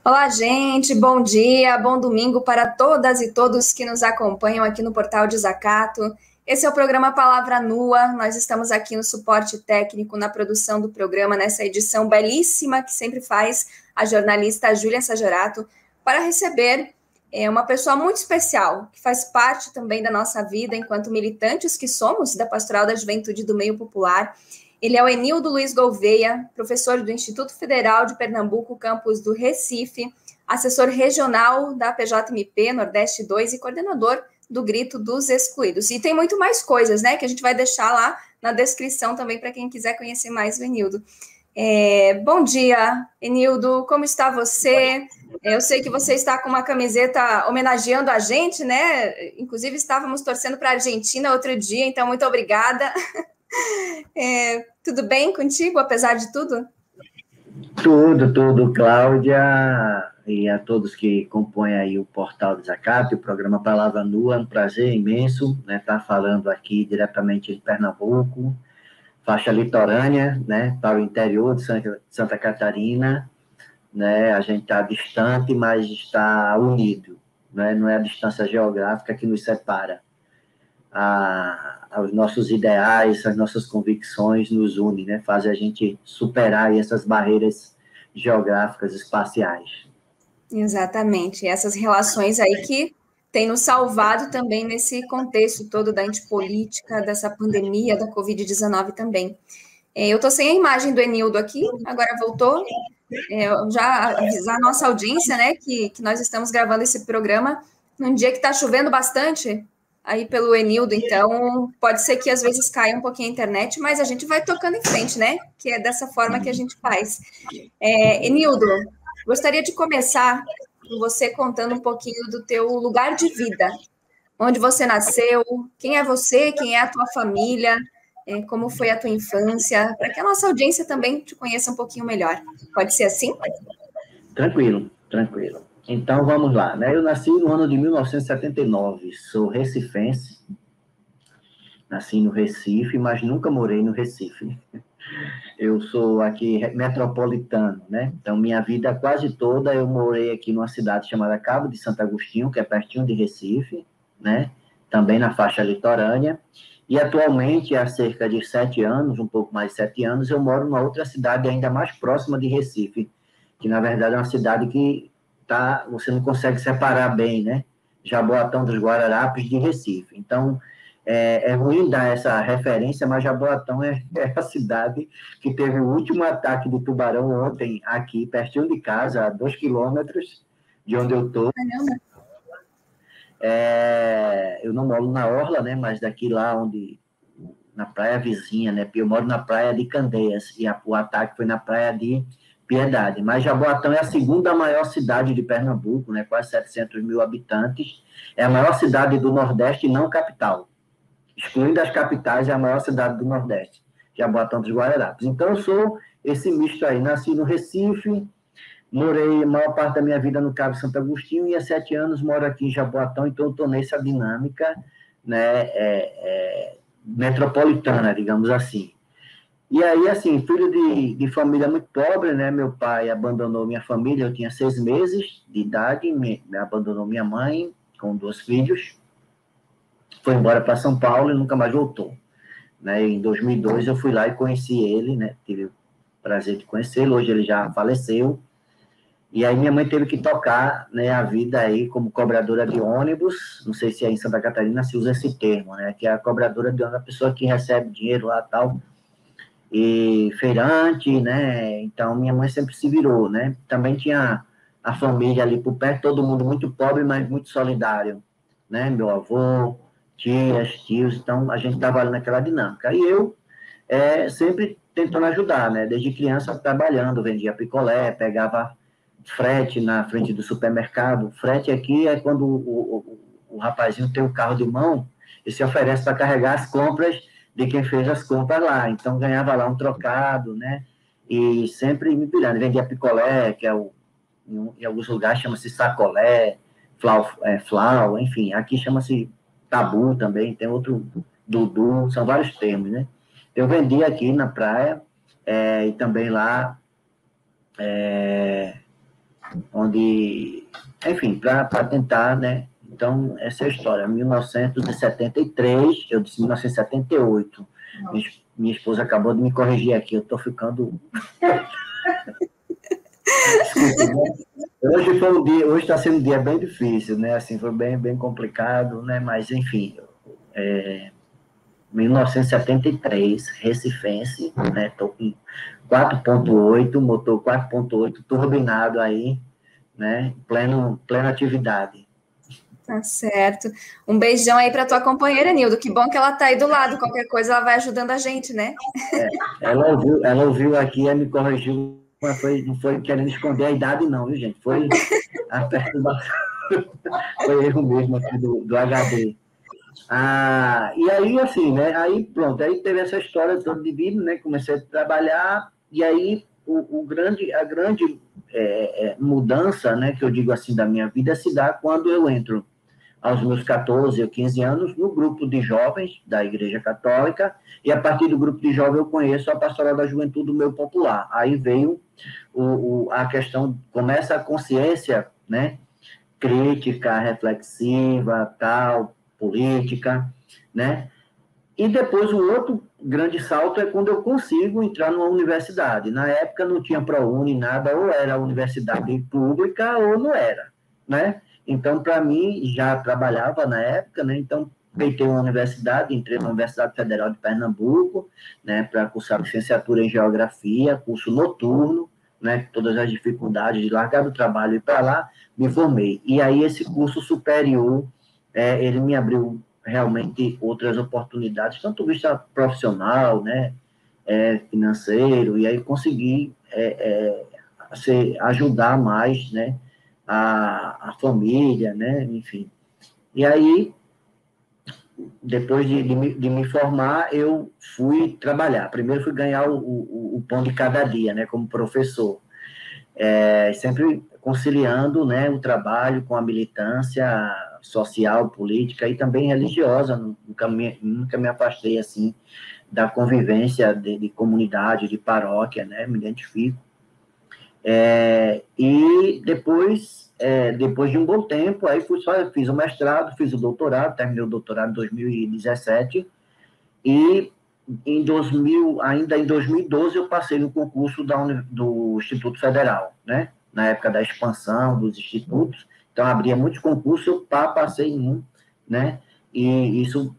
Olá, gente, bom dia, bom domingo para todas e todos que nos acompanham aqui no Portal Desacato. Esse é o programa Palavra Nua, nós estamos aqui no suporte técnico, na produção do programa, nessa edição belíssima que sempre faz a jornalista Júlia Sajorato, para receber uma pessoa muito especial, que faz parte também da nossa vida enquanto militantes que somos da Pastoral da Juventude do Meio Popular. Ele é o Enildo Luiz Gouveia, professor do Instituto Federal de Pernambuco, campus do Recife, assessor regional da PJMP Nordeste 2 e coordenador do Grito dos Excluídos. E tem muito mais coisas, né, que a gente vai deixar lá na descrição também para quem quiser conhecer mais o Enildo. Bom dia, Enildo, como está você? Eu sei que você está com uma camiseta homenageando a gente, né? Inclusive, estávamos torcendo para a Argentina outro dia, então muito obrigada. Tudo bem contigo, apesar de tudo? Tudo, Cláudia, e a todos que compõem aí o Portal Desacato, o programa Palavra Nua, é um prazer imenso, né, estar falando aqui diretamente de Pernambuco, faixa litorânea, né, para o interior de Santa Catarina, né, a gente está distante, mas está unido, né, não é a distância geográfica que nos separa, aos nossos ideais, as nossas convicções nos unem, né? Fazem a gente superar essas barreiras geográficas, espaciais. Exatamente, essas relações aí que têm nos salvado também nesse contexto todo da antipolítica, dessa pandemia da Covid-19 também. Eu estou sem a imagem do Enildo aqui, agora voltou. Já avisar a nossa audiência, né, que nós estamos gravando esse programa num dia que está chovendo bastante aí pelo Enildo, então pode ser que às vezes caia um pouquinho a internet, mas a gente vai tocando em frente, né, que é dessa forma que a gente faz. Enildo, gostaria de começar com você contando um pouquinho do teu lugar de vida, onde você nasceu, quem é você, quem é a tua família, como foi a tua infância, para que a nossa audiência também te conheça um pouquinho melhor. Pode ser assim? Tranquilo. Então, vamos lá, né? Eu nasci no ano de 1979, sou recifense, nasci no Recife, mas nunca morei no Recife. Eu sou aqui metropolitano, né? Então, minha vida quase toda eu morei aqui numa cidade chamada Cabo de Santo Agostinho, que é pertinho de Recife, né? Também na faixa litorânea. E atualmente, há cerca de 7 anos, um pouco mais de 7 anos, eu moro numa outra cidade ainda mais próxima de Recife, que na verdade é uma cidade que você não consegue separar bem, né? Jaboatão dos Guararapes de Recife. Então, é ruim dar essa referência, mas Jaboatão é a cidade que teve o último ataque de tubarão ontem, aqui, pertinho de casa, a 2 quilômetros de onde eu estou. Eu não moro na Orla, né, mas daqui lá na praia vizinha, né, eu moro na praia de Candeias, e o ataque foi na praia de Piedade. Mas Jaboatão é a segunda maior cidade de Pernambuco, né, quase 700 mil habitantes, é a maior cidade do Nordeste e não capital. Excluindo as capitais, é a maior cidade do Nordeste, Jaboatão dos Guararapes. Então, eu sou esse misto aí. Nasci no Recife, morei a maior parte da minha vida no Cabo de Santo Agostinho e há 7 anos moro aqui em Jaboatão, então estou nessa dinâmica, né, metropolitana, digamos assim. E aí, assim, filho de família muito pobre, né? Meu pai abandonou minha família, eu tinha 6 meses de idade, abandonou minha mãe com 2 filhos, foi embora para São Paulo e nunca mais voltou. Né? Em 2002 eu fui lá e conheci ele, né? Tive o prazer de conhecê-lo, hoje ele já faleceu. E aí minha mãe teve que tocar, né, a vida aí como cobradora de ônibus, não sei se aí em Santa Catarina se usa esse termo, né? Que é a cobradora de ônibus, a pessoa que recebe dinheiro lá e tal, e feirante, né? Então minha mãe sempre se virou, né? Também tinha a família ali por perto, todo mundo muito pobre, mas muito solidário, né? Meu avô, tias, tios, então a gente estava ali naquela dinâmica. E eu sempre tentando ajudar, né? Desde criança trabalhando, vendia picolé, pegava frete na frente do supermercado. Frete aqui é quando o rapazinho tem o carro de mão e se oferece para carregar as compras de quem fez as compras lá. Então, ganhava lá um trocado, né? E sempre me virando. Vendia picolé, que em alguns lugares chama-se sacolé, flau, enfim. Aqui chama-se tabu também, tem outro dudu, são vários termos, né? Eu vendi aqui na praia, e também lá, enfim, para tentar, né? Então, essa é a história. 1973, eu disse 1978. Minha esposa acabou de me corrigir aqui, eu estou ficando... Desculpa, né? Hoje está sendo um dia bem difícil, né? Assim, foi bem complicado, né? Mas, enfim, 1973, Recifense, né? Estou com 4.8, motor 4.8, turbinado aí, né? Plena atividade. Tá certo. Um beijão aí para tua companheira, Nildo. Que bom que ela tá aí do lado. Qualquer coisa ela vai ajudando a gente, né? Ela ouviu aqui e me corrigiu, mas não foi querendo esconder a idade, não, viu, gente? Foi a perturbação. Foi erro mesmo aqui do HD. E aí, assim, né? Aí, pronto, aí teve essa história toda de vida, né? Comecei a trabalhar, e aí a grande mudança, né? Que eu digo assim, da minha vida se dá quando eu entro aos meus 14 ou 15 anos, no grupo de jovens da Igreja Católica, e a partir do grupo de jovens eu conheço a Pastoral da Juventude do Meio Popular. Aí veio a questão, começa a consciência, né, crítica, reflexiva, tal, política, né, e depois o outro grande salto é quando eu consigo entrar numa universidade. Na época não tinha ProUni, nada, ou era universidade pública ou não era, né? Então, para mim, já trabalhava na época, né? Então, peitei uma universidade, entrei na Universidade Federal de Pernambuco, né? Para cursar licenciatura em Geografia, curso noturno, né? Todas as dificuldades de largar do trabalho e ir para lá, me formei. E aí, esse curso superior, ele me abriu realmente outras oportunidades, tanto vista profissional, né? Financeiro, e aí consegui ajudar mais, né? A família, né? Enfim. E aí, depois de me formar, eu fui trabalhar. Primeiro fui ganhar o pão de cada dia, né? Como professor. Sempre conciliando, né? O trabalho com a militância social, política e também religiosa. Nunca me afastei, assim, da convivência de comunidade, de paróquia, né? Me identifico. E depois de um bom tempo, aí fiz o mestrado, fiz o doutorado, terminei o doutorado em 2017, e ainda em 2012 eu passei no concurso do Instituto Federal, né? Na época da expansão dos institutos, então abria muitos concursos, eu passei em um, né? E isso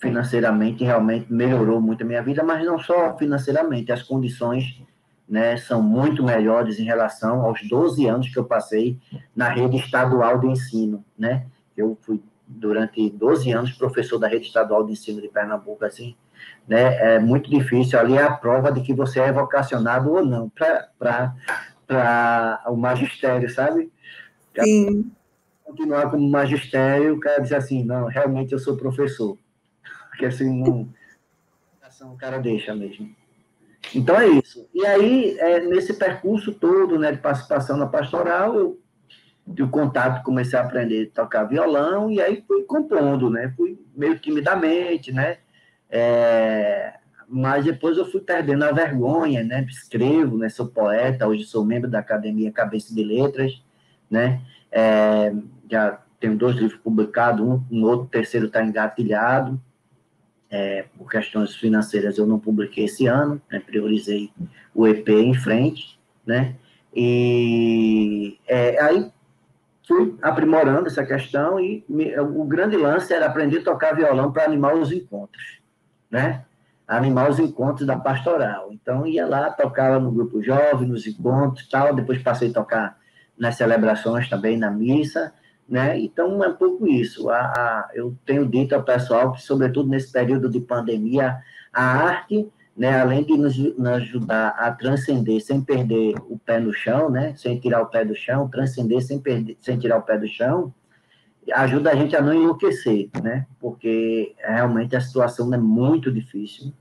financeiramente realmente melhorou muito a minha vida, mas não só financeiramente, as condições, né, são muito melhores em relação aos 12 anos que eu passei na rede estadual de ensino, né? Eu fui, durante 12 anos, professor da rede estadual de ensino de Pernambuco, assim, né? É muito difícil, ali é a prova de que você é vocacionado ou não para o magistério, sabe? Sim. Continuar como magistério, o cara diz assim, não, realmente eu sou professor, porque assim, não, o cara deixa mesmo. Então é isso. E aí, nesse percurso todo, né, de participação na pastoral, eu tive contato, comecei a aprender a tocar violão, e aí fui compondo, né, fui meio timidamente, né, mas depois eu fui perdendo a vergonha, né, escrevo, né, sou poeta, hoje sou membro da Academia Cabeça de Letras, né, já tenho 2 livros publicados, um outro, terceiro está engatilhado, por questões financeiras eu não publiquei esse ano, né, priorizei o EP em frente, né, e aí fui aprimorando essa questão e o grande lance era aprender a tocar violão para animar os encontros, né, animar os encontros da pastoral. Então ia lá, tocava no grupo jovem, nos encontros, tal, depois passei a tocar nas celebrações também, na missa, né? Então, é um pouco isso. Eu tenho dito ao pessoal que, sobretudo nesse período de pandemia, a arte, né, além de nos ajudar a transcender sem perder o pé no chão, né, sem tirar o pé do chão, transcender sem tirar o pé do chão, ajuda a gente a não enlouquecer, né? Porque realmente a situação é muito difícil.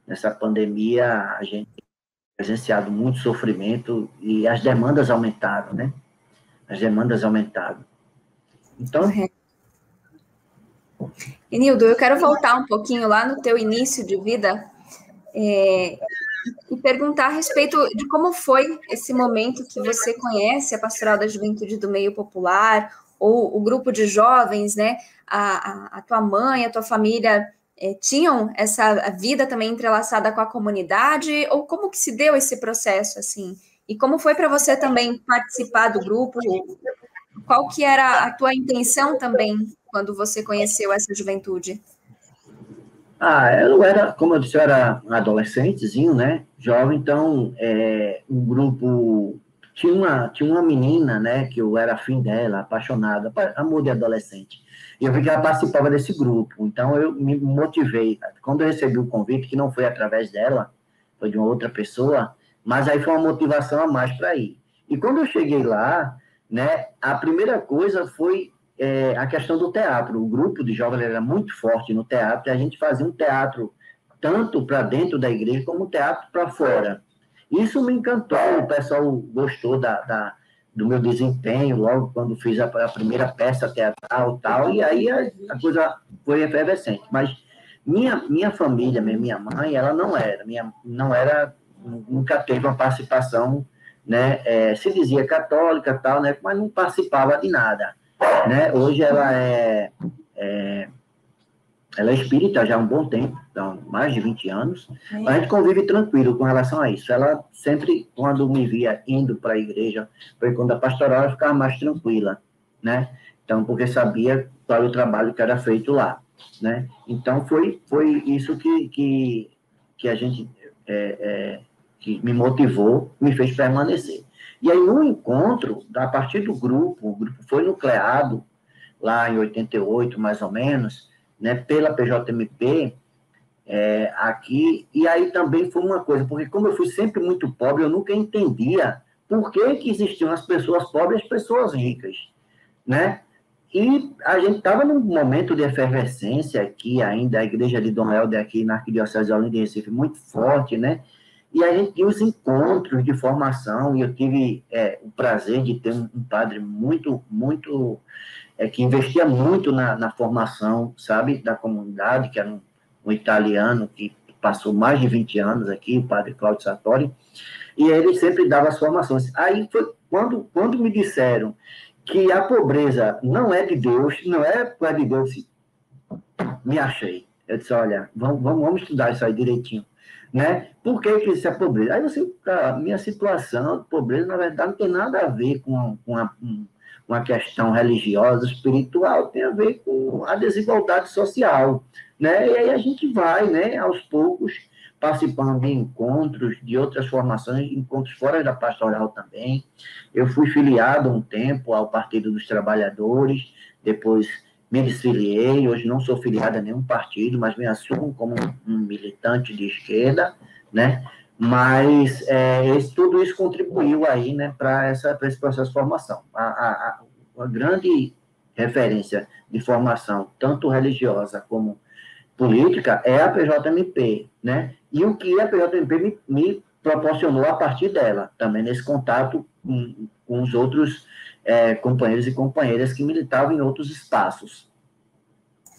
Nessa pandemia, a gente tem presenciado muito sofrimento e as demandas aumentaram, né? As demandas aumentaram. Então... Nildo, eu quero voltar um pouquinho lá no teu início de vida. e perguntar a respeito de como foi esse momento que você conhece a Pastoral da Juventude do Meio Popular, ou o grupo de jovens, né? A tua mãe, a tua família tinham essa vida também entrelaçada com a comunidade, ou como que se deu esse processo, assim? E como foi para você também participar do grupo? Qual que era a tua intenção também quando você conheceu essa juventude? Eu era, como eu disse, eu era um adolescentezinho, né? Jovem, então, um grupo... Tinha uma menina, né? Que eu era afim dela, apaixonada, amor de adolescente. E eu vi que ela participava desse grupo. Então, eu me motivei. Quando eu recebi o convite, que não foi através dela, foi de uma outra pessoa, mas aí foi uma motivação a mais para ir. E quando eu cheguei lá, né? A primeira coisa foi a questão do teatro. O grupo de jovens era muito forte no teatro, e a gente fazia um teatro tanto para dentro da igreja como um teatro para fora. Isso me encantou, o pessoal gostou do meu desempenho, logo quando fiz a primeira peça teatral e tal, e aí a coisa foi efervescente. Mas minha família, minha mãe, ela não era, nunca teve uma participação, né, se dizia católica tal, né, mas não participava de nada. Né? Hoje ela é espírita já há um bom tempo, então, mais de 20 anos, mas a gente convive tranquilo com relação a isso. Ela sempre, quando me via indo para a igreja, foi quando a pastoral, ela ficava mais tranquila, né? Então, porque sabia qual era o trabalho que era feito lá, né? Então, foi isso que a gente, que me motivou, me fez permanecer. E aí, no encontro, a partir do grupo, o grupo foi nucleado, lá em 88, mais ou menos, né, pela PJMP, aqui, e aí também foi uma coisa, porque como eu fui sempre muito pobre, eu nunca entendia por que existiam as pessoas pobres e as pessoas ricas, né? E a gente estava num momento de efervescência aqui ainda, a igreja de Dom Helder aqui na Arquidiocese de Olinda de Recife, muito forte, né? E a gente tinha os encontros de formação, e eu tive o prazer de ter um padre muito que investia muito na formação, sabe, da comunidade, que era um italiano que passou mais de 20 anos aqui, o padre Cláudio Sartori, e ele sempre dava as formações. Aí foi quando me disseram que a pobreza não é de Deus, não é de Deus, me achei. Eu disse, olha, vamos estudar isso aí direitinho. Né? Por que isso é pobreza? Aí você, a minha situação de pobreza, na verdade, não tem nada a ver com uma questão religiosa, espiritual, tem a ver com a desigualdade social, né? E aí a gente vai, né, aos poucos, participando de encontros, de outras formações, encontros fora da pastoral também. Eu fui filiado um tempo ao Partido dos Trabalhadores, depois me desfiliei, hoje não sou filiado a nenhum partido, mas me assumo como um militante de esquerda, né? Mas tudo isso contribuiu aí, né, para esse processo de formação. A grande referência de formação, tanto religiosa como política, é a PJMP, né? E o que a PJMP me proporcionou a partir dela, também nesse contato com os outros companheiros e companheiras que militavam em outros espaços.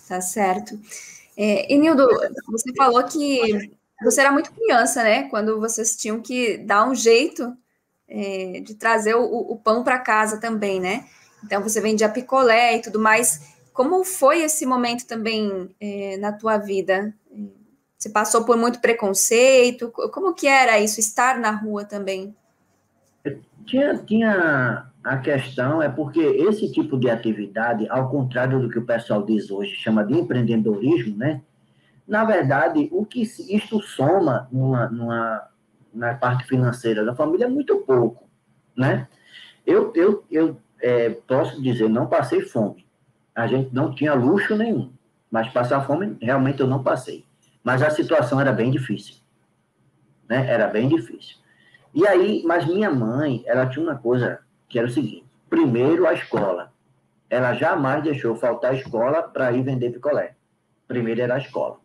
Tá certo. Enildo, você falou que você era muito criança, né? Quando vocês tinham que dar um jeito de trazer o pão para casa também, né? Então, você vendia picolé e tudo mais. Como foi esse momento também na tua vida? Você passou por muito preconceito? Como que era isso, estar na rua também? Tinha a questão, porque esse tipo de atividade, ao contrário do que o pessoal diz hoje, chama de empreendedorismo, né? Na verdade, o que isto soma na parte financeira da família é muito pouco, né? Eu posso dizer, não passei fome. A gente não tinha luxo nenhum, mas passar fome, realmente eu não passei. Mas a situação era bem difícil, né? Era bem difícil. E aí, mas minha mãe, ela tinha uma coisa que era o seguinte: primeiro a escola. Ela jamais deixou faltar a escola para ir vender picolé. Primeiro era a escola.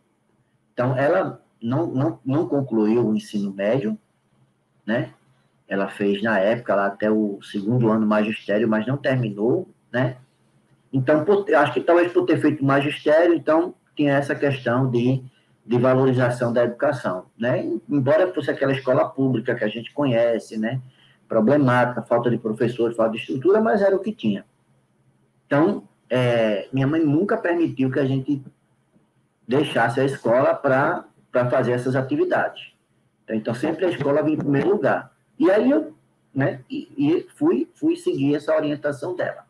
Então, ela não concluiu o ensino médio, né? Ela fez, na época, lá até o segundo ano magistério, mas não terminou, né? Então, acho que talvez por ter feito magistério, então tinha essa questão de de valorização da educação, né? Embora fosse aquela escola pública que a gente conhece, né? Problemática, falta de professores, falta de estrutura, mas era o que tinha. Então, minha mãe nunca permitiu que a gente deixasse a escola para fazer essas atividades. Então, sempre a escola vinha em primeiro lugar. E aí eu, né, fui seguir essa orientação dela.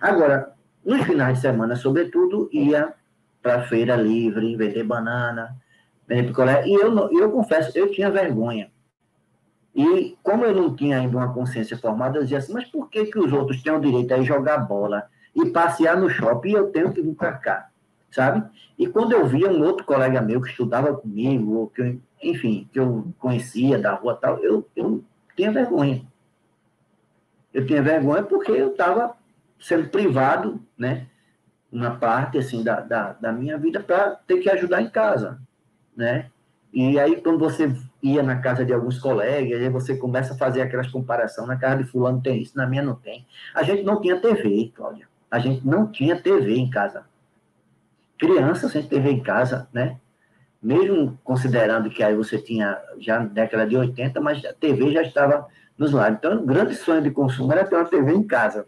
Agora, nos finais de semana, sobretudo, ia para a feira livre, vender banana, vender picolé, e eu confesso, eu tinha vergonha. E como eu não tinha ainda uma consciência formada, eu dizia assim, mas por que os outros têm o direito a ir jogar bola e passear no shopping e eu tenho que vir para cá, sabe? E quando eu via um outro colega meu que estudava comigo, ou que eu conhecia da rua tal, eu tinha vergonha. Eu tinha vergonha porque eu estava sendo privado, né, uma parte assim da minha vida para ter que ajudar em casa, né? E aí quando você ia na casa de alguns colegas, aí você começa a fazer aquelas comparações, na casa de fulano tem isso, na minha não tem. A gente não tinha TV, Cláudia. A gente não tinha TV em casa. Criança sem TV em casa, né? Mesmo considerando que aí você tinha já na década de 80, mas a TV já estava nos lares. Então, o grande sonho de consumo era ter uma TV em casa.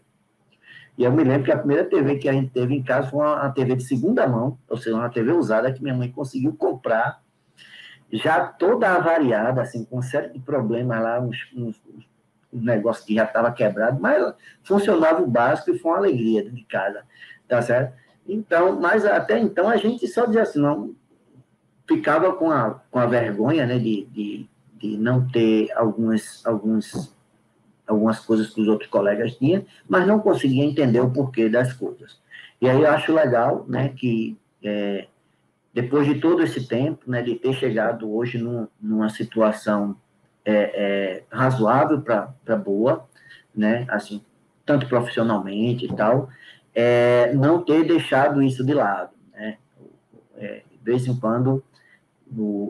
E eu me lembro que a primeira TV que a gente teve em casa foi uma TV de segunda mão, ou seja, uma TV usada que minha mãe conseguiu comprar, já toda avariada, assim, com uma série de problemas lá, uns negócios que já estava quebrado, mas funcionava o básico e foi uma alegria de casa, tá certo? Então, mas até então a gente só dizia assim, não, ficava com a vergonha, né, de não ter algumas coisas que os outros colegas tinham, mas não conseguia entender o porquê das coisas. E aí eu acho legal, né, que depois de todo esse tempo, né, de ter chegado hoje numa situação razoável para boa, né, assim, tanto profissionalmente e tal, não ter deixado isso de lado, né, de vez em quando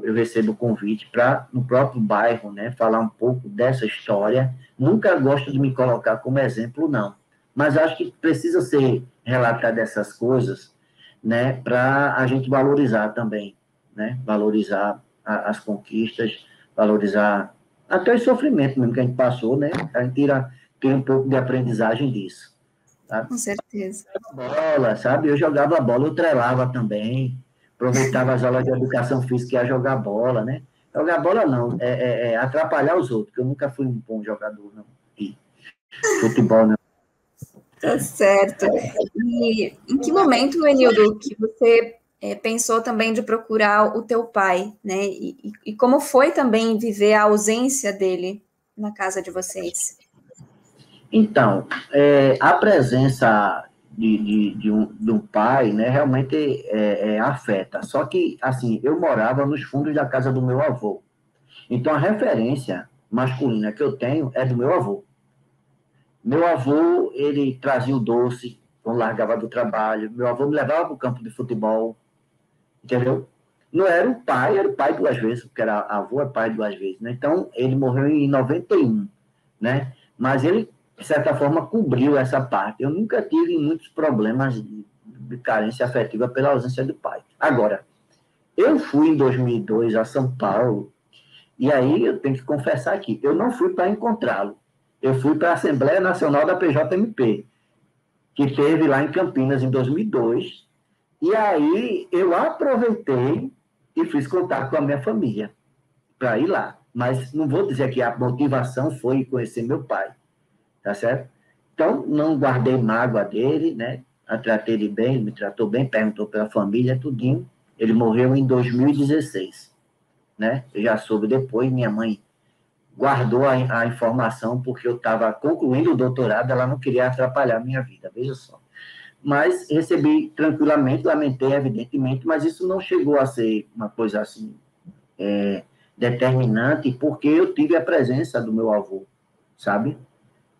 eu recebo convite para, no próprio bairro, né, falar um pouco dessa história. Nunca gosto de me colocar como exemplo, não. Mas acho que precisa ser relatado essas coisas, né, para a gente valorizar também, né, valorizar as conquistas, valorizar até o sofrimento mesmo que a gente passou, né, a gente tira um pouco de aprendizagem disso. Sabe? Com certeza. Bola, sabe? Eu jogava bola, eu trelava também, aproveitava as aulas de educação física e ia jogar bola, né? Jogar bola não, atrapalhar os outros, porque eu nunca fui um bom jogador, não. E futebol, não. Tá certo. E em que momento, Enildo, que você pensou também de procurar o teu pai, né? E como foi também viver a ausência dele na casa de vocês? Então, a presença de um pai, né, realmente afeta. Só que, assim, eu morava nos fundos da casa do meu avô. Então, a referência masculina que eu tenho é do meu avô. Meu avô, ele trazia o doce quando largava do trabalho. Meu avô me levava para o campo de futebol, entendeu? Não era o pai, era o pai duas vezes, porque era avô é pai duas vezes, né? Então, ele morreu em 91, né? Mas ele, de certa forma, cobriu essa parte. Eu nunca tive muitos problemas de carência afetiva pela ausência do pai. Agora, eu fui em 2002 a São Paulo, e aí eu tenho que confessar aqui, eu não fui para encontrá-lo. Eu fui para a Assembleia Nacional da PJMP, que teve lá em Campinas em 2002, e aí eu aproveitei e fiz contato com a minha família para ir lá. Mas não vou dizer que a motivação foi conhecer meu pai, tá certo? Então, não guardei mágoa dele, né? A tratei ele bem, ele me tratou bem, perguntou pela família, tudinho. Ele morreu em 2016, né? Eu já soube depois, minha mãe guardou a informação porque eu estava concluindo o doutorado, ela não queria atrapalhar a minha vida, veja só. Mas recebi tranquilamente, lamentei, evidentemente, mas isso não chegou a ser uma coisa assim determinante, porque eu tive a presença do meu avô, sabe?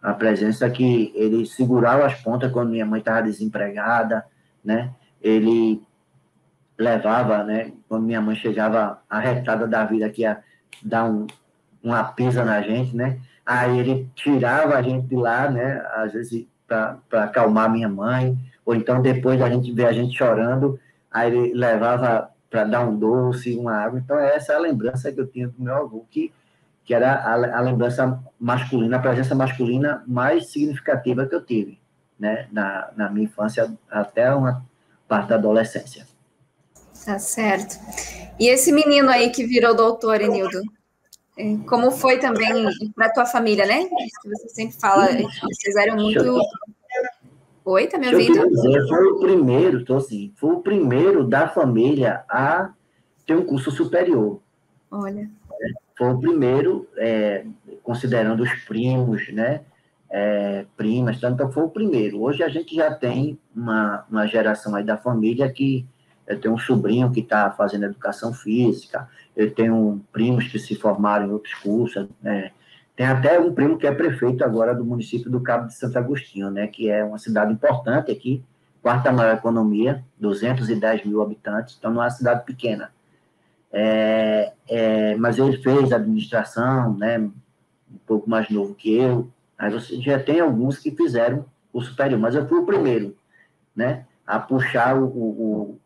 A presença que ele segurava as pontas quando minha mãe estava desempregada, né? Ele levava, né? Quando minha mãe chegava arretada da vida, que ia dar uma pisa na gente, né? Aí ele tirava a gente de lá, né? Às vezes para acalmar minha mãe, ou então depois da gente ver a gente chorando, aí ele levava para dar um doce, uma água. Então, essa é a lembrança que eu tinha do meu avô, que era a lembrança masculina, a presença masculina mais significativa que eu tive, né, na minha infância até uma parte da adolescência. Tá certo. E esse menino aí que virou doutor, Enildo, como foi também para a tua família, né? Que você sempre fala que vocês eram muito... Oi, tá me ouvindo? Deixa eu te dizer, foi o primeiro da família a ter um curso superior. Olha. Foi o primeiro, considerando os primos, né? Primas, então foi o primeiro. Hoje a gente já tem uma geração aí da família que eu tenho um sobrinho que está fazendo educação física, eu tenho primos que se formaram em outros cursos, né? Tem até um primo que é prefeito agora do município do Cabo de Santo Agostinho, né? Que é uma cidade importante aqui, quarta maior economia, 210 mil habitantes, então não é uma cidade pequena. Mas ele fez administração, né? Um pouco mais novo que eu. Aí você já tem alguns que fizeram o superior, mas eu fui o primeiro, né? A puxar o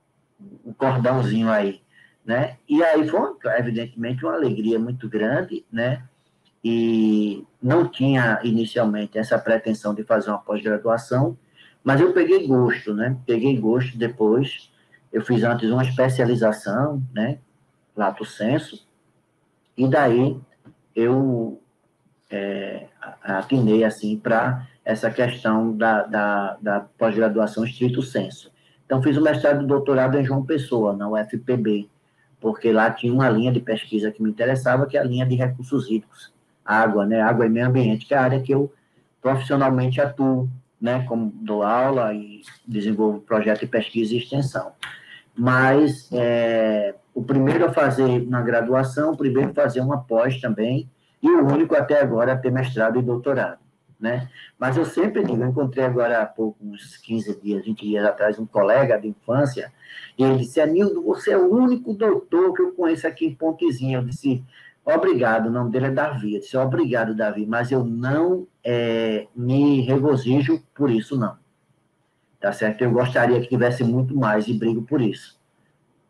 cordãozinho aí, né? E aí foi, evidentemente, uma alegria muito grande, né? E não tinha inicialmente essa pretensão de fazer uma pós-graduação, mas eu peguei gosto, né? Peguei gosto depois. Eu fiz antes uma especialização, né? Lato sensu, e daí eu atinei assim para essa questão da pós-graduação estrito sensu. Então, fiz o mestrado e doutorado em João Pessoa, na UFPB, porque lá tinha uma linha de pesquisa que me interessava, que é a linha de recursos hídricos, água, né? Água e meio ambiente, que é a área que eu profissionalmente atuo, né? Como dou aula e desenvolvo projeto de pesquisa e extensão. Mas o primeiro a fazer na graduação, o primeiro a fazer uma pós também, e o único até agora a ter mestrado e doutorado, né? Mas eu sempre digo, eu encontrei agora há pouco, uns 15 dias, 20 dias atrás, um colega de infância, e ele disse, Enildo, você é o único doutor que eu conheço aqui em Pontezinha. Eu disse, obrigado, o nome dele é Davi. Eu disse, obrigado, Davi, mas eu não me regozijo por isso, não. Tá certo? Eu gostaria que tivesse muito mais e brigo por isso,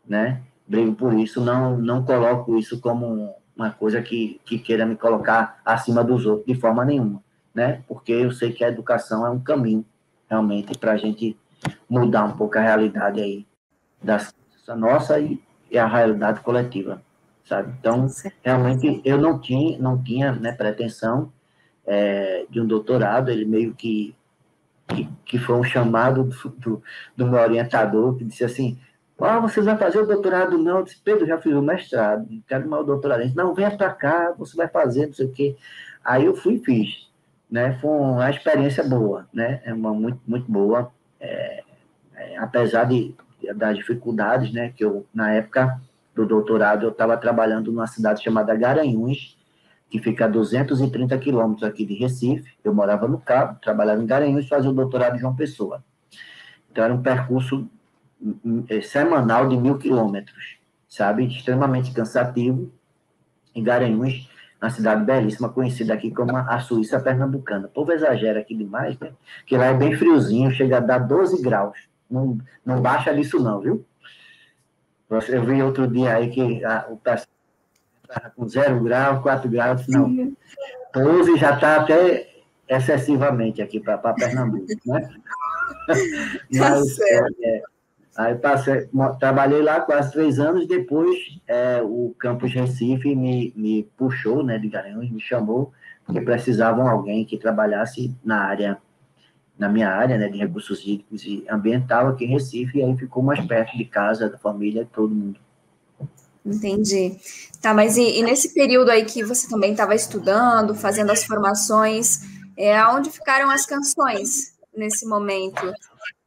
né? Brigo por isso, não coloco isso como uma coisa que queira me colocar acima dos outros de forma nenhuma, né? Porque eu sei que a educação é um caminho, realmente, para a gente mudar um pouco a realidade aí da nossa e a realidade coletiva, sabe? Então, realmente, eu não tinha né, pretensão de um doutorado, ele meio que foi um chamado do meu orientador, que disse assim, você vai fazer o doutorado? Não, eu disse, Pedro, já fiz o mestrado, não quero mais o doutorado. Ele disse, não, venha para cá, você vai fazer, não sei o quê. Aí eu fui e fiz, né? Foi uma experiência boa, né? Muito, muito boa, apesar das dificuldades, né? Que eu, na época do doutorado, eu estava trabalhando numa cidade chamada Garanhuns, que fica a 230 quilômetros aqui de Recife. Eu morava no Cabo, trabalhava em Garanhuns e fazia o doutorado em João Pessoa. Então, era um percurso semanal de 1.000 quilômetros, sabe? Extremamente cansativo. Em Garanhuns, uma cidade belíssima, conhecida aqui como a Suíça Pernambucana. O povo exagera aqui demais, né? Porque lá é bem friozinho, chega a dar 12 graus. Não baixa disso não, viu? Eu vi outro dia aí que o pessoal estava com 0 graus, 4 graus, não. 12 já está até excessivamente aqui para Pernambuco, né? Mas, aí trabalhei lá quase 3 anos, depois o Campus Recife me puxou, né, de Garanhuns, me chamou, porque precisavam de alguém que trabalhasse na minha área, né, de recursos hídricos e ambiental aqui em Recife, e aí ficou mais perto de casa, da família, todo mundo. Entendi. Tá, mas e nesse período aí que você também estava estudando, fazendo as formações, aonde ficaram as canções nesse momento?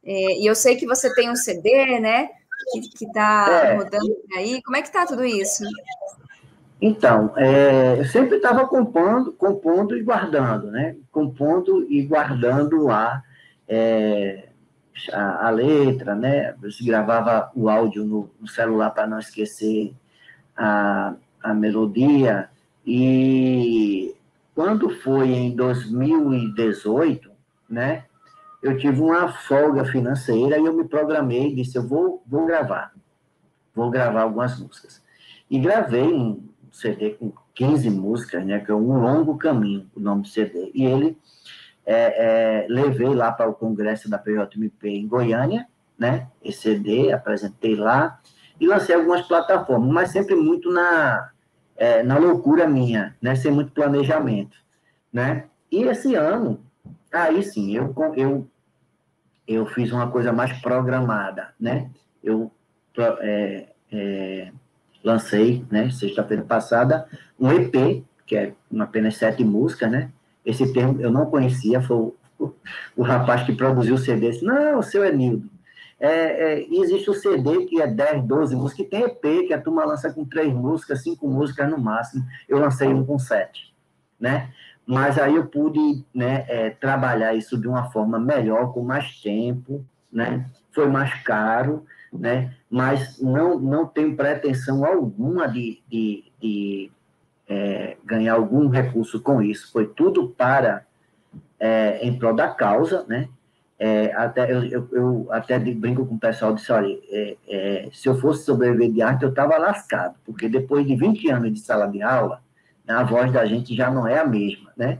E eu sei que você tem um CD, né, que tá rodando aí. Como é que tá tudo isso? Então, eu sempre estava compondo e guardando, né? Compondo e guardando a letra, né? Eu gravava o áudio no celular para não esquecer a melodia. E quando foi em 2018, né? Eu tive uma folga financeira e eu me programei e disse, eu vou gravar. vou gravar algumas músicas. E gravei um CD com 15 músicas, né, que é Um Longo Caminho, o nome do CD. E ele levei lá para o congresso da PJMP em Goiânia, né, esse CD, apresentei lá, e lancei algumas plataformas, mas sempre muito na loucura minha, né, sem muito planejamento, né. E esse ano, aí sim, eu fiz uma coisa mais programada, né, eu lancei, né, sexta-feira passada, um EP, que é apenas 7 músicas, né, esse termo eu não conhecia, foi o rapaz que produziu o CD, disse, não, o seu é Nildo. Existe o CD que é 10, 12 músicas, e tem EP que a turma lança com 3 músicas, 5 músicas no máximo, eu lancei um com 7, né, mas aí eu pude, né, trabalhar isso de uma forma melhor, com mais tempo, né, foi mais caro, né, mas não tenho pretensão alguma de ganhar algum recurso com isso, foi tudo para em prol da causa, né, eu até brinco com o pessoal, disse, olha, se eu fosse sobreviver de arte, eu estava lascado, porque depois de 20 anos de sala de aula, a voz da gente já não é a mesma, né,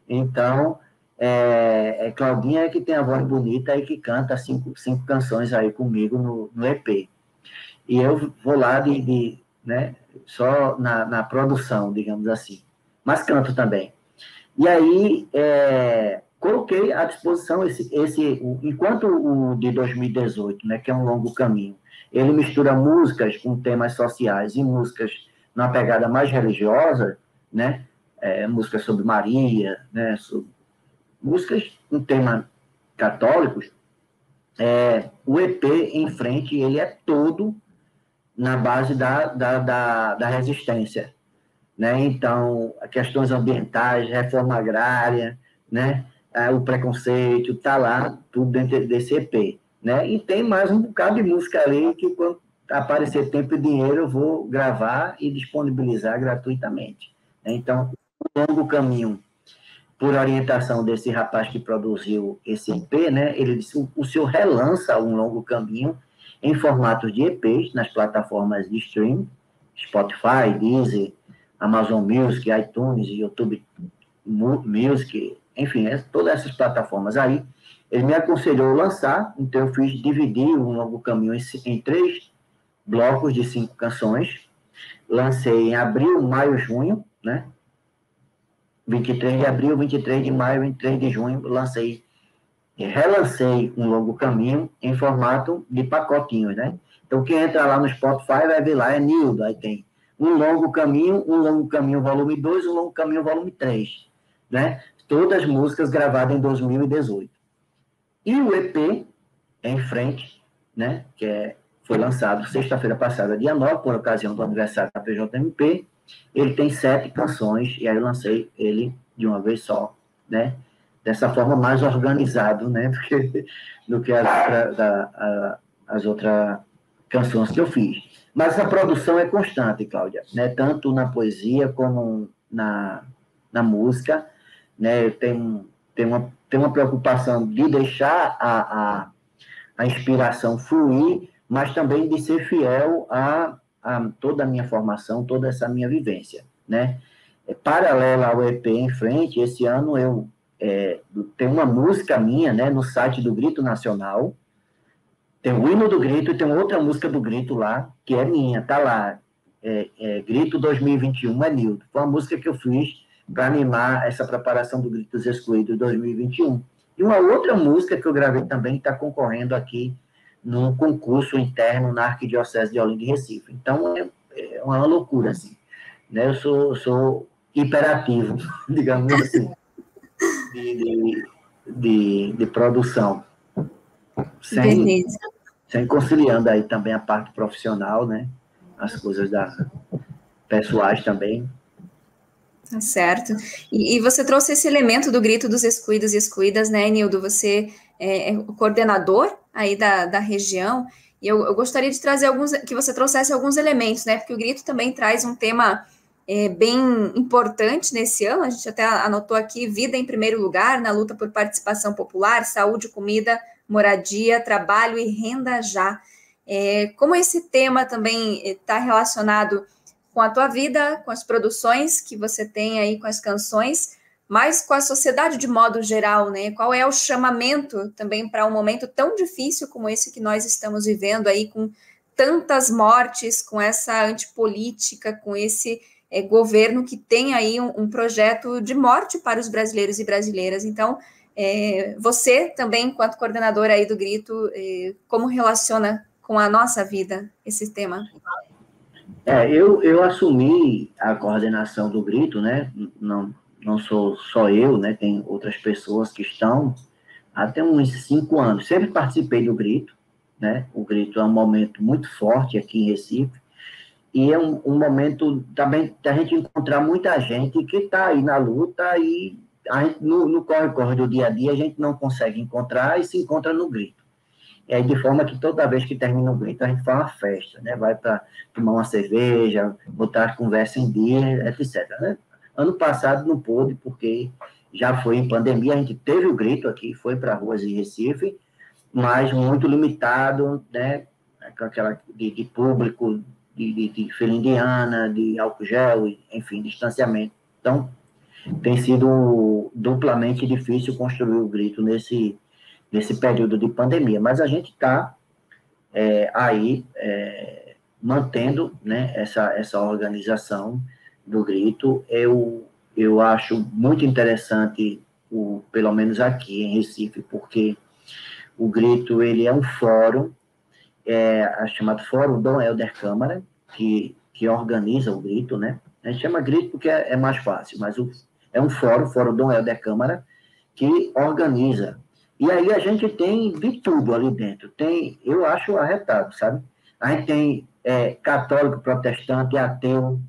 então, Claudinha é que tem a voz bonita e que canta 5 canções aí comigo no EP, e eu vou lá né, só na produção, digamos assim, mas canto também. E aí, coloquei à disposição enquanto o de 2018, né, que é Um Longo Caminho, ele mistura músicas com temas sociais e músicas numa pegada mais religiosa, né, músicas sobre Maria, né, músicas com temas católicos, o EP em frente, ele é todo na base da resistência, né? Então, questões ambientais, reforma agrária, né? O preconceito, está lá, tudo dentro desse EP, né? E tem mais um bocado de música ali que, quando aparecer tempo e dinheiro, eu vou gravar e disponibilizar gratuitamente, né? Então, Um Longo Caminho, por orientação desse rapaz que produziu esse EP, né? Ele disse, o senhor relança Um Longo Caminho em formatos de EPs nas plataformas de streaming, Spotify, Deezer, Amazon Music, iTunes, YouTube Music, enfim, todas essas plataformas aí. Ele me aconselhou lançar, então eu fiz dividir Um Longo Caminho em 3 blocos de 5 canções. Lancei em abril, maio, junho, né? 23 de abril, 23 de maio, 23 de junho, relancei Um Longo Caminho em formato de pacotinhos, né? Então, quem entra lá no Spotify vai ver lá, Nildo, aí tem Um Longo Caminho volume 2, Um Longo Caminho volume 3, né? Todas músicas gravadas em 2018. E o EP, em frente, né? Foi lançado sexta-feira passada, dia 9, por ocasião do aniversário da PJMP, ele tem 7 canções, e aí eu lancei ele de uma vez só, né? Dessa forma mais organizado, né? Do que as outras canções que eu fiz. Mas a produção é constante, Cláudia, né? Tanto na poesia como na música, né? Eu tenho uma preocupação de deixar a inspiração fluir, mas também de ser fiel a toda a minha formação, toda essa minha vivência, né? Paralela ao EP em frente, esse ano eu tenho uma música minha, né, no site do Grito Nacional, tem o hino do Grito e tem outra música do Grito lá, que é minha, tá lá, Grito 2021 é Nildo. Foi uma música que eu fiz para animar essa preparação do Grito dos Excluídos 2021. E uma outra música que eu gravei também está concorrendo aqui num concurso interno na Arquidiocese de Olinda e Recife. Então, é uma loucura, assim, né? Eu sou hiperativo, digamos assim, de produção. Sem conciliando aí também a parte profissional, né? As coisas pessoais também. Tá certo. E você trouxe esse elemento do Grito dos Excluídos e Excluídas, né, Nildo? Você é o coordenador aí da região, e eu gostaria de trazer que você trouxesse alguns elementos, né? Porque o Grito também traz um tema bem importante nesse ano, a gente até anotou aqui, vida em primeiro lugar, na luta por participação popular, saúde, comida, moradia, trabalho e renda já. Como esse tema também está relacionado com a tua vida, com as produções que você tem aí, com as canções, mas com a sociedade de modo geral, né? Qual é o chamamento também para um momento tão difícil como esse que nós estamos vivendo aí, com tantas mortes, com essa antipolítica, com esse governo que tem aí um projeto de morte para os brasileiros e brasileiras. Então, você também, enquanto coordenadora aí do Grito, como relaciona com a nossa vida esse tema? Eu assumi a coordenação do Grito, né? Não sou só eu, né? Tem outras pessoas que estão há até uns 5 anos. Sempre participei do Grito, né? O Grito é um momento muito forte aqui em Recife, e é um momento também da gente encontrar muita gente que está aí na luta, e a gente, no corre-corre do dia a dia, a gente não consegue encontrar e se encontra no Grito. E aí, de forma que toda vez que termina o Grito, a gente faz uma festa, né? Vai para tomar uma cerveja, botar a conversa em dia, etc. Né? Ano passado não pôde, porque já foi em pandemia, a gente teve o Grito aqui, foi para ruas de Recife, mas muito limitado, né? Com aquela de público, de fila indiana, de álcool gel, enfim, distanciamento. Então, tem sido duplamente difícil construir o Grito nesse período de pandemia, mas a gente está aí mantendo, né, essa organização do Grito. Eu acho muito interessante, pelo menos aqui em Recife, porque o Grito ele é um fórum, chamado Fórum Dom Helder Câmara, que organiza o Grito, né? A gente chama Grito porque é mais fácil, mas é um Fórum Dom Helder Câmara, que organiza. E aí a gente tem de tudo ali dentro. Eu acho arretado, sabe? A gente tem católico, protestante, ateu,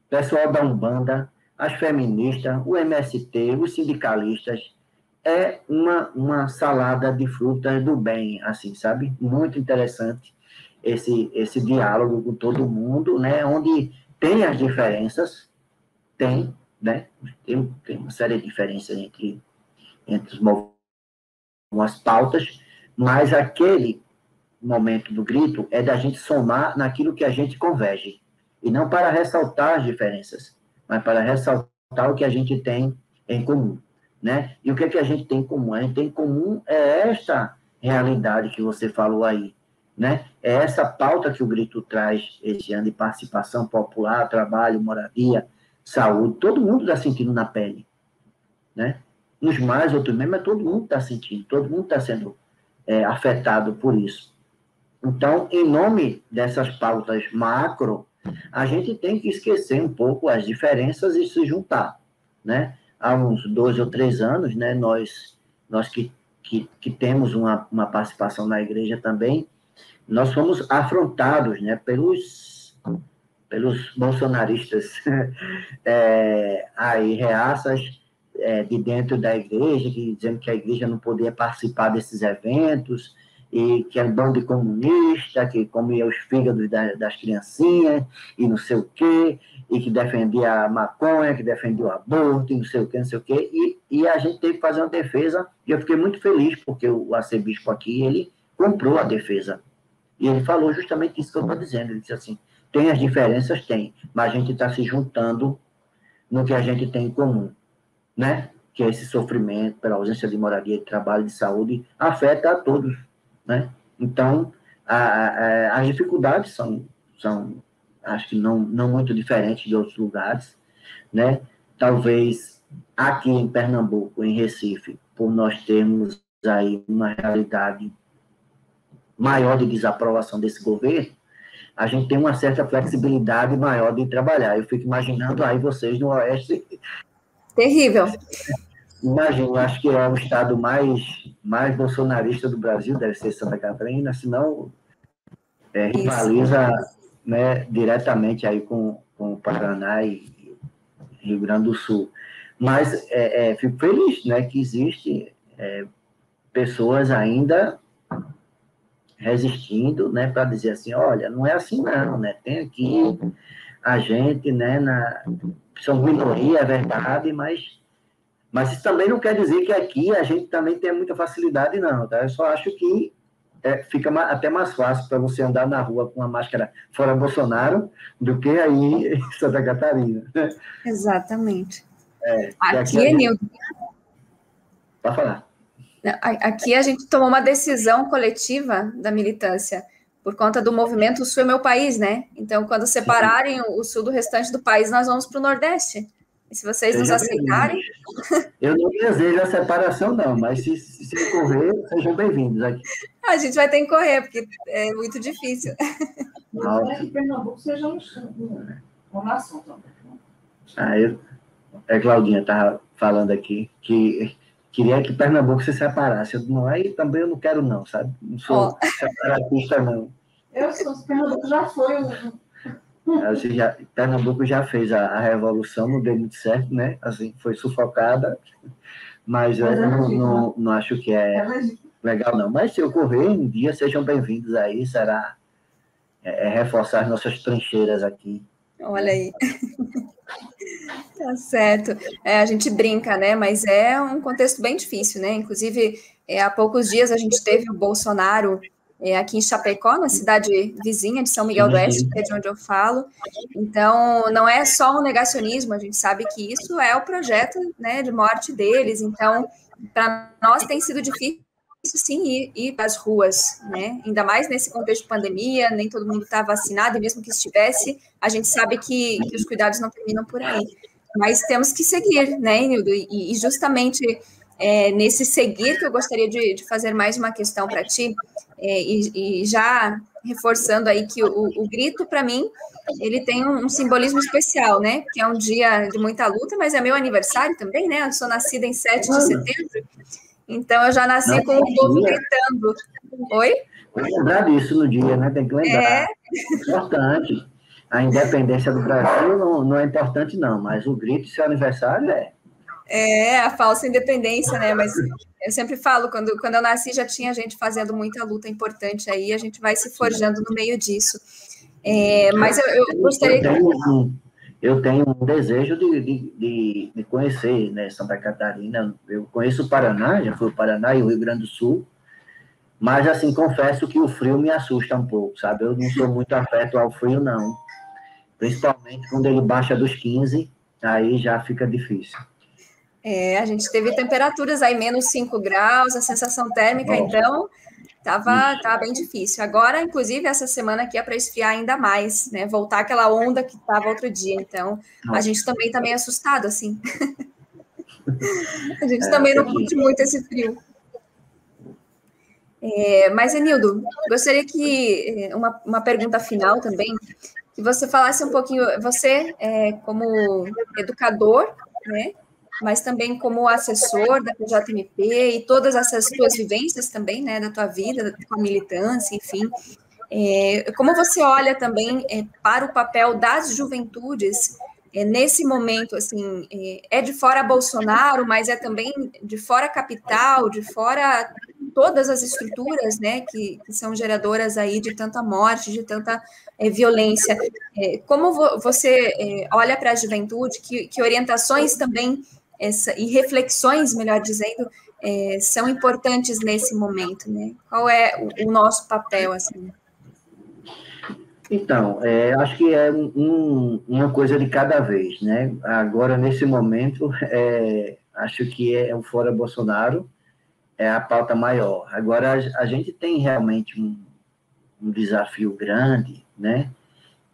pessoal da Umbanda, as feministas, o MST, os sindicalistas. É uma salada de frutas do bem, assim, sabe? Muito interessante esse diálogo com todo mundo, né? Onde tem as diferenças, né? Tem uma série de diferenças entre as pautas, mas aquele momento do Grito é da gente somar naquilo que a gente converge, e não para ressaltar as diferenças, mas para ressaltar o que a gente tem em comum, né? E o que a gente tem em comum? A gente tem em comum esta realidade que você falou aí, né? É essa pauta que o Grito traz esse ano de participação popular, trabalho, moradia, saúde, todo mundo está sentindo na pele, né? Uns mais, outros menos, mas todo mundo está sentindo, todo mundo está sendo afetado por isso. Então, em nome dessas pautas macro, a gente tem que esquecer um pouco as diferenças e se juntar, né? Há uns 2 ou 3 anos, né, nós que temos uma participação na igreja também, nós fomos afrontados, né, pelos bolsonaristas aí, reaças de dentro da igreja, dizendo que a igreja não podia participar desses eventos, e que era um bando de comunista, que comia os fígados das criancinhas, e não sei o quê, e que defendia a maconha, que defendia o aborto, e não sei o quê, não sei o quê, e a gente teve que fazer uma defesa, e eu fiquei muito feliz, porque o arcebispo aqui, ele comprou a defesa, e ele falou justamente isso que eu estou dizendo, ele disse assim, tem as diferenças, tem, mas a gente está se juntando no que a gente tem em comum, né? Que é esse sofrimento pela ausência de moradia, de trabalho, de saúde, afeta a todos, né? Então, as dificuldades são, acho que não muito diferentes de outros lugares, né? Talvez aqui em Pernambuco, em Recife, por nós termos aí uma realidade maior de desaprovação desse governo, a gente tem uma certa flexibilidade maior de trabalhar. Eu fico imaginando aí vocês no Oeste. Terrível. Imagino, acho que é o estado mais bolsonarista do Brasil, deve ser Santa Catarina, senão rivaliza, né, diretamente aí com o Paraná e Rio Grande do Sul. Mas fico feliz, né, que existe pessoas ainda resistindo, né, para dizer assim, olha, não é assim não, né, tem aqui a gente, né, são minoria, é verdade, mas isso também não quer dizer que aqui a gente também tem muita facilidade, não, tá? Eu só acho que fica até mais fácil para você andar na rua com a máscara fora Bolsonaro do que aí em Santa Catarina. Exatamente. Aqui Aqui, Nildo, pode falar. aqui a gente tomou uma decisão coletiva da militância por conta do movimento Sul é Meu País, né? Então, quando separarem o Sul do restante do país, nós vamos para o Nordeste. E se vocês nos aceitarem... Eu não desejo a separação, não, mas se ocorrer, sejam bem-vindos aqui. A gente vai ter que correr, porque é muito difícil. Não é que Pernambuco seja uma nação também. Claudinha estava falando aqui que queria que Pernambuco se separasse. Também eu não quero, não, sabe? Não sou separatista, não. Pernambuco já foi Pernambuco já fez a revolução, não deu muito certo, né? Assim, foi sufocada, mas eu não acho que é legal, não. Mas se ocorrer um dia, sejam bem-vindos aí, será reforçar as nossas trincheiras aqui. Olha aí. Tá certo. A gente brinca, né? Mas é um contexto bem difícil, né? Inclusive, há poucos dias a gente teve o Bolsonaro aqui em Chapecó, na cidade vizinha de São Miguel do Oeste, que é de onde eu falo. Então, não é só um negacionismo, a gente sabe que isso é o projeto, né, de morte deles. Então, para nós tem sido difícil, sim, ir para as ruas, né? Ainda mais nesse contexto de pandemia, nem todo mundo está vacinado, e mesmo que estivesse, a gente sabe que os cuidados não terminam por aí. Mas temos que seguir, né, Nildo? E justamente nesse seguir que eu gostaria de fazer mais uma questão para ti, e já reforçando aí que o grito, para mim, ele tem um simbolismo especial, né? Que é um dia de muita luta, mas é meu aniversário também, né? Eu sou nascida em 7 de setembro, então eu já nasci com o povo gritando. Oi? Vou lembrar disso no dia, né? Tem que lembrar. É importante. A independência do Brasil não é importante, não, mas o grito de seu aniversário é. A falsa independência, né? Mas eu sempre falo, quando eu nasci já tinha gente fazendo muita luta importante aí, a gente vai se forjando no meio disso. Mas eu gostaria Eu tenho um desejo de conhecer, né, Santa Catarina. Eu conheço o Paraná, já fui ao Paraná e o Rio Grande do Sul, mas, assim, confesso que o frio me assusta um pouco, sabe? Eu não sou muito afeto ao frio, não. Principalmente quando ele baixa dos 15, aí já fica difícil. A gente teve temperaturas aí, menos 5 graus, a sensação térmica, então, tava bem difícil. Agora, inclusive, essa semana aqui é para esfriar ainda mais, né? Voltar aquela onda que estava outro dia. Então, a gente também está meio assustado, assim. A gente também não curte muito esse frio. Mas, Enildo, gostaria que uma pergunta final também, que você falasse um pouquinho, você como educador, né? Mas também como assessor da PJMP e todas essas tuas vivências também, né, da tua vida, com a militância, enfim. Como você olha também para o papel das juventudes nesse momento, assim, de fora Bolsonaro, mas é também de fora capital, de fora todas as estruturas, né, que são geradoras aí de tanta morte, de tanta violência. Como você olha para a juventude, que orientações também e reflexões, melhor dizendo, são importantes nesse momento, né? Qual é o nosso papel, assim? Então, acho que é uma coisa de cada vez, né? Agora, nesse momento, acho que o Fora Bolsonaro é a pauta maior. Agora, a gente tem realmente um desafio grande, né?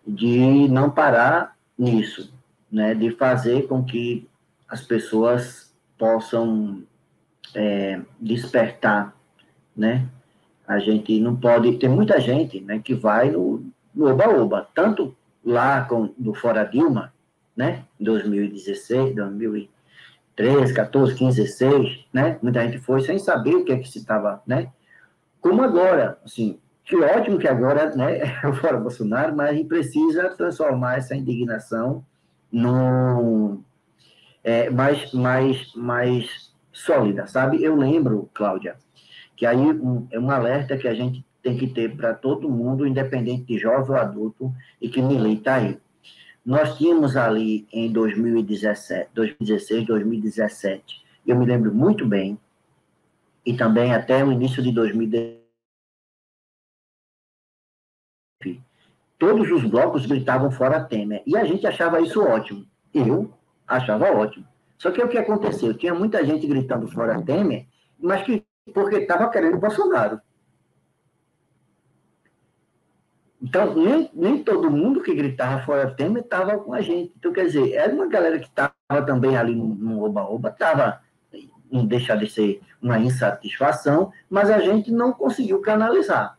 De não parar nisso, né? De fazer com que as pessoas possam despertar, né? A gente não pode... Tem muita gente, né, que vai no oba-oba, tanto lá do Fora Dilma, né, em 2016, 2013, 14, 15, 16, né, muita gente foi sem saber o que é que se estava, né, como agora, assim, que ótimo que agora, né, é o Fora Bolsonaro, mas a gente precisa transformar essa indignação num... mais sólida, sabe? Eu lembro, Cláudia, que aí é um alerta que a gente tem que ter para todo mundo, independente de jovem ou adulto, e que milita aí. Nós tínhamos ali em 2017, 2016, 2017, eu me lembro muito bem, e também até o início de 2018, todos os blocos gritavam fora Temer. E a gente achava isso ótimo. Eu achava ótimo. Só que o que aconteceu? Tinha muita gente gritando fora Temer, mas porque estava querendo Bolsonaro. Então, nem todo mundo que gritava fora Temer estava com a gente. Então, quer dizer, era uma galera que estava também ali no oba-oba, estava, não deixa de ser uma insatisfação, mas a gente não conseguiu canalizar.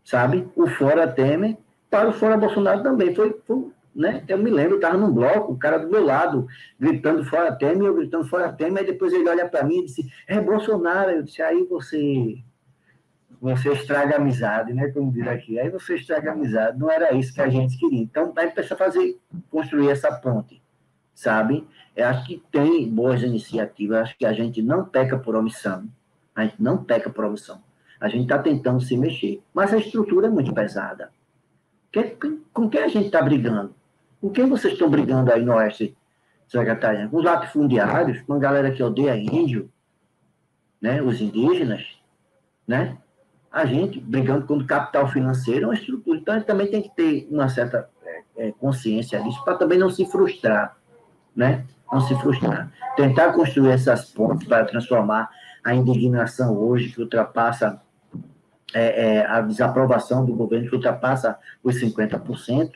Sabe? O fora Temer para o fora Bolsonaro também. Foi, né? Eu me lembro, eu estava num bloco, o cara do meu lado, gritando fora Temer, eu gritando fora Temer, aí depois ele olha para mim e disse, é Bolsonaro. Eu disse, aí você estraga a amizade, né? Como diz aqui. Aí você estraga a amizade. Não era isso que a gente queria. Então, a gente precisa construir essa ponte, sabe? Eu acho que tem boas iniciativas. Eu acho que a gente não peca por omissão. A gente não peca por omissão. A gente está tentando se mexer. Mas a estrutura é muito pesada. Com quem a gente está brigando? Com quem vocês estão brigando aí no Oeste, Santa Catarina? Com os latifundiários, com a galera que odeia índio, né? Os indígenas, né? A gente brigando contra o capital financeiro é uma estrutura. Então, a gente também tem que ter uma certa consciência disso para também não se frustrar, né? Não se frustrar. Tentar construir essas pontes para transformar a indignação hoje, que ultrapassa a desaprovação do governo, que ultrapassa os 50%,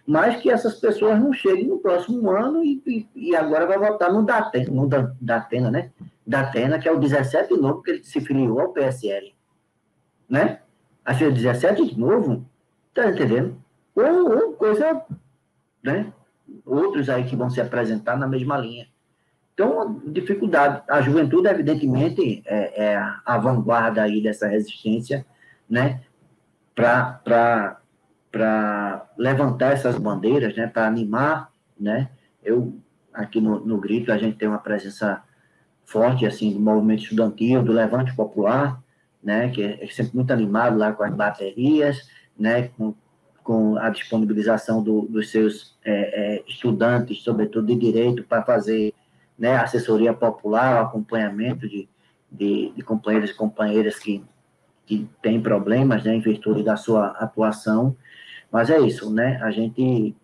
mas que essas pessoas não cheguem no próximo ano e agora vai votar no Datena, né? Datena, que é o 17 novo, que ele se filiou ao PSL. Né? Acho que é 17 de novo, tá entendendo? Ou coisa, né? Outros aí que vão se apresentar na mesma linha. Então, dificuldade. A juventude, evidentemente, é a vanguarda aí dessa resistência, né? Para levantar essas bandeiras, né? Para animar, né? Aqui no Grito, a gente tem uma presença forte, assim, do movimento estudantil, do Levante Popular, né, que é sempre muito animado lá com as baterias, né, com a disponibilização dos seus estudantes, sobretudo de direito, para fazer, né, assessoria popular, acompanhamento de companheiros e companheiras que têm problemas, né, em virtude da sua atuação. Mas é isso, né, a gente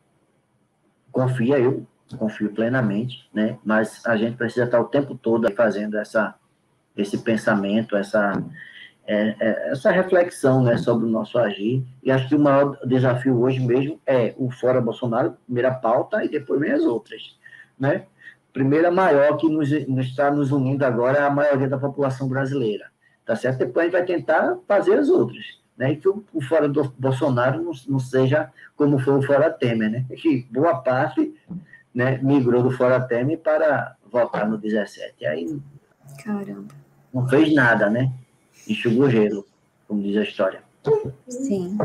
eu confio plenamente, né, mas a gente precisa estar o tempo todo fazendo esse pensamento, essa reflexão, né, sobre o nosso agir, e acho que o maior desafio hoje mesmo é o fora Bolsonaro, primeira pauta, e depois vem as outras, né? Primeira maior que nos está nos unindo agora é a maioria da população brasileira, tá certo? Depois a gente vai tentar fazer as outras, né? E que o fora do Bolsonaro não seja como foi o fora Temer, né? Que boa parte, né, migrou do fora Temer para votar no 17. Aí, caramba, não fez nada, né? Enxugou gelo, como diz a história. Sim.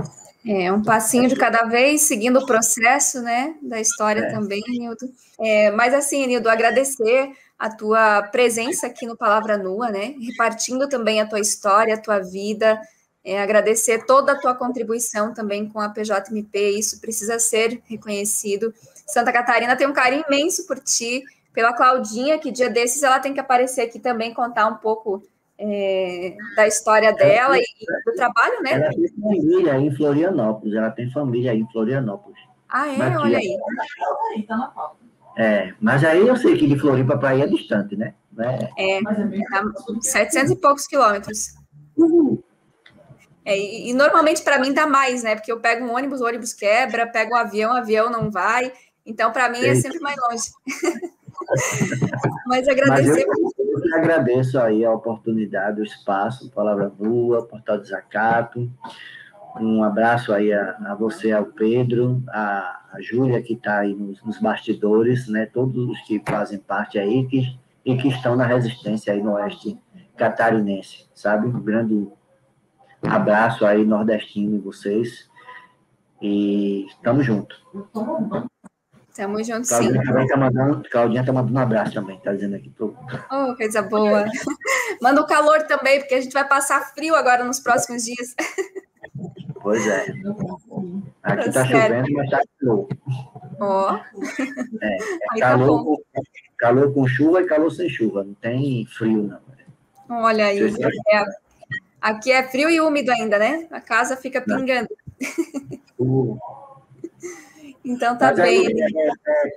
É um passinho de cada vez, seguindo o processo, né, da história também, Nildo. Mas assim, Nildo, agradecer a tua presença aqui no Palavra Nua, né, repartindo também a tua história, a tua vida, agradecer toda a tua contribuição também com a PJMP, isso precisa ser reconhecido. Santa Catarina tem um carinho imenso por ti, pela Claudinha, que dia desses ela tem que aparecer aqui também, contar um pouco da história dela e do trabalho, né? Ela tem família aí em Florianópolis, Ah, olha aí. Mas aí eu sei que de Floripa para aí é distante, né? Tá 700 e poucos quilômetros. E normalmente para mim dá mais, né? Porque eu pego um ônibus, o ônibus quebra, pego um avião, o avião não vai. Então, para mim, é sempre mais longe. Mas agradecer. Eu agradeço aí a oportunidade, o espaço, Palavra Nua, Portal Desacato. Um abraço aí a você, ao Pedro, a Júlia, que está aí nos bastidores, né? Todos os que fazem parte aí e que estão na resistência aí no Oeste Catarinense, sabe? Um grande abraço aí nordestino de vocês. E estamos juntos. Tamo junto, sim. Claudinha tá mandando um abraço também, tá dizendo aqui. Oh, coisa boa. Manda o calor também, porque a gente vai passar frio agora nos próximos dias. Pois é. Aqui tá chovendo, mas tá calor. Ó. Calor com chuva e calor sem chuva. Não tem frio, não. Olha aí. Aqui é frio e úmido ainda, né? A casa fica pingando. Então tá bem.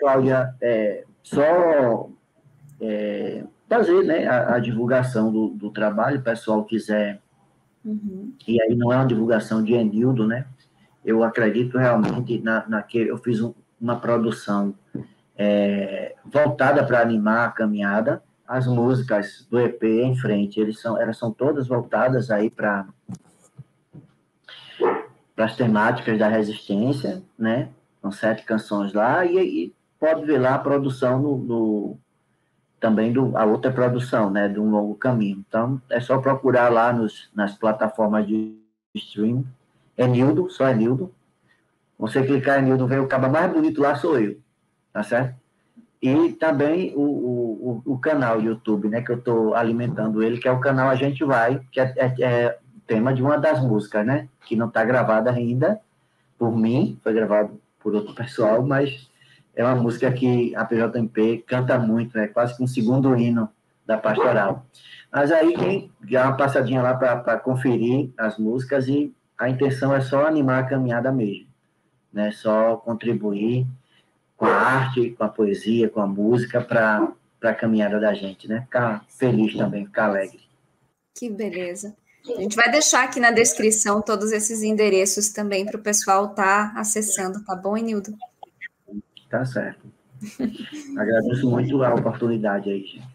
Cláudia, só fazer, né, a divulgação do trabalho, o pessoal quiser, e aí não é uma divulgação de Enildo, né? Eu acredito realmente naquele, eu fiz uma produção voltada para animar a caminhada. As músicas do EP em frente, elas são todas voltadas aí para as temáticas da resistência, né? São 7 canções lá, e pode ver lá a produção também a outra produção, né? De Um Longo Caminho. Então, é só procurar lá nas plataformas de stream. Enildo, só Enildo. Você clicar em Enildo, vem o cara mais bonito lá, sou eu. Tá certo? E também o canal YouTube, né? Que eu estou alimentando ele, que é o canal A Gente Vai, que é tema de uma das músicas, né? Que não está gravada ainda por mim, foi gravado por outro pessoal, mas é uma música que a PJMP canta muito, né? Quase que um segundo hino da pastoral. Mas aí quem dá uma passadinha lá para conferir as músicas, e a intenção é só animar a caminhada mesmo, né? Só contribuir com a arte, com a poesia, com a música para a caminhada da gente, né? Ficar feliz também, ficar alegre. Que beleza. A gente vai deixar aqui na descrição todos esses endereços também para o pessoal estar acessando, tá bom, Enildo? Tá certo. Agradeço muito a oportunidade aí, gente.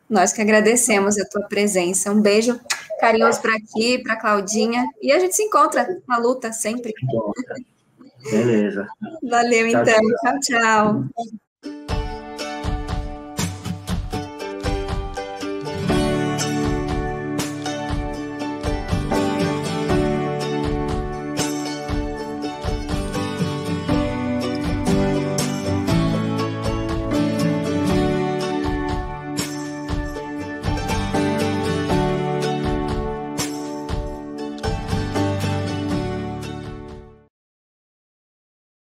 Nós que agradecemos a tua presença. Um beijo carinhoso para ti, para Claudinha, e a gente se encontra na luta sempre. Beleza. Valeu, então. Tchau, tchau.